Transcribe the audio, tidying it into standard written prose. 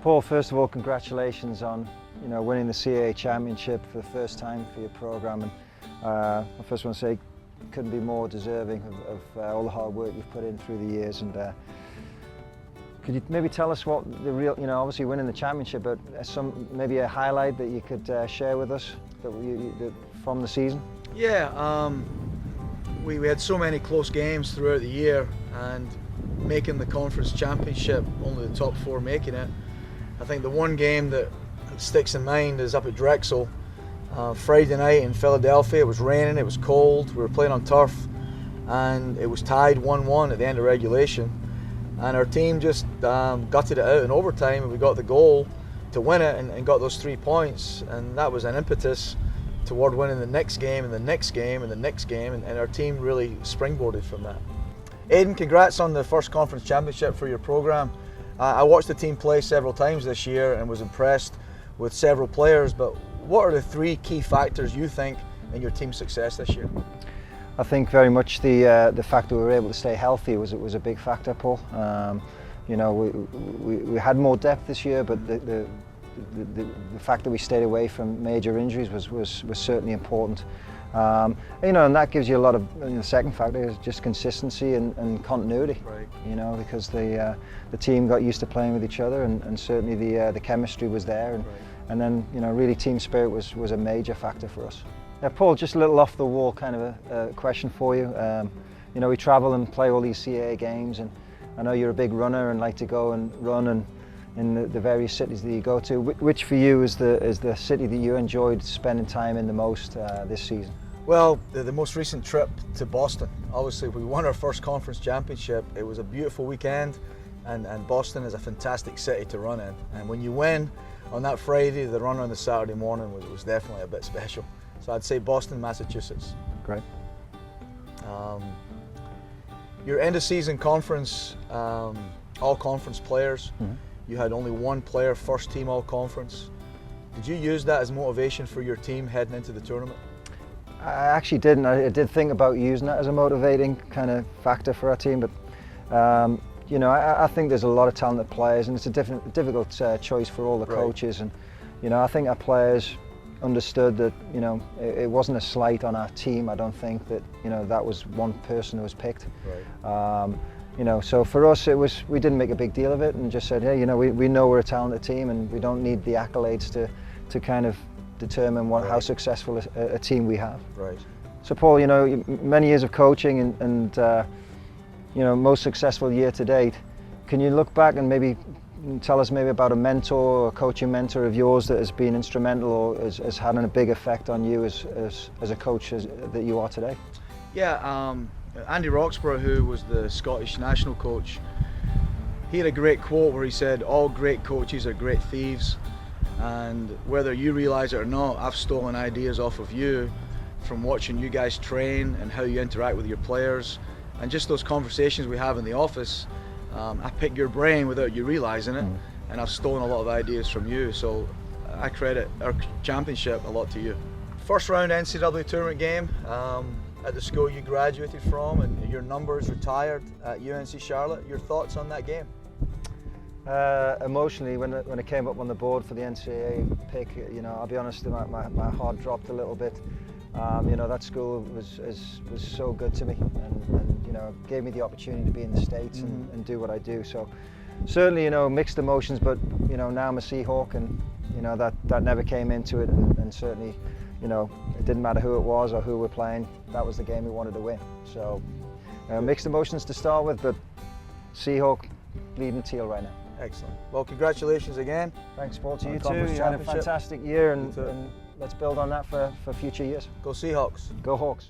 Paul, first of all, congratulations on winning the CAA Championship for the first time for your program. And I first want to say, couldn't be more deserving of all the hard work you've put in through the years. And could you maybe tell us what the real, obviously winning the championship, but maybe a highlight that you could share with us from the season? Yeah, we had so many close games throughout the year, and making the conference championship, only the top four making it. I think the one game that sticks in mind is up at Drexel, Friday night in Philadelphia. It was raining, it was cold, we were playing on turf, and it was tied 1-1 at the end of regulation. And our team just gutted it out in overtime, and we got the goal to win it and got those 3 points. And that was an impetus toward winning the next game and the next game and the next game, and our team really springboarded from that. Aidan, congrats on the first conference championship for your program. I watched the team play several times this year and was impressed with several players, but what are the 3 key factors you think in your team's success this year? I think very much the fact that we were able to stay healthy was a big factor, Paul. We had more depth this year, but the fact that we stayed away from major injuries was certainly important. And that gives you a lot of. The second factor is just consistency and continuity. Right. Because the team got used to playing with each other, and certainly the chemistry was there, and then really team spirit was a major factor for us. Paul, just a little off the wall kind of a question for you. We travel and play all these CAA games, and I know you're a big runner and like to go and run in the various cities that you go to. Which for you is the city that you enjoyed spending time in the most this season? Well, the most recent trip to Boston. Obviously, we won our first conference championship. It was a beautiful weekend, and Boston is a fantastic city to run in. And when you win on that Friday, the run on the Saturday morning was definitely a bit special. So I'd say Boston, Massachusetts. Great. Your end of season conference, all conference players. Mm-hmm. You had only one player first team all conference. Did you use that as motivation for your team heading into the tournament? I actually didn't. I did think about using that as a motivating kind of factor for our team, but I think there's a lot of talented players, and it's a difficult choice for all the coaches. And I think our players understood that it wasn't a slight on our team. I don't think that that was one person who was picked. Right. So for us we didn't make a big deal of it, and just said, hey, we know we're a talented team, and we don't need the accolades to kind of determine how successful a team we have. Right. So Paul, many years of coaching and most successful year to date. Can you look back and maybe tell us maybe about a mentor or coaching mentor of yours that has been instrumental or has had a big effect on you as a coach that you are today? Yeah, Andy Roxburgh, who was the Scottish national coach, he had a great quote where he said, "All great coaches are great thieves." And whether you realise it or not, I've stolen ideas off of you from watching you guys train and how you interact with your players, and just those conversations we have in the office. I pick your brain without you realising it, and I've stolen a lot of ideas from you. So I credit our championship a lot to you. First round NCW tournament game at the school you graduated from, and your numbers retired at UNC Charlotte. Your thoughts on that game? Emotionally, when it came up on the board for the NCAA pick, I'll be honest, my heart dropped a little bit. That school was so good to me, and gave me the opportunity to be in the States and do what I do. So certainly, mixed emotions, but now I'm a Seahawk, and that never came into it, and certainly, it didn't matter who it was or who we're playing. That was the game we wanted to win. So mixed emotions to start with, but Seahawk bleeding teal right now. Excellent. Well, congratulations again. Thanks, Paul, to you too. You had a fantastic year, and let's build on that for future years. Go Seahawks. Go Hawks.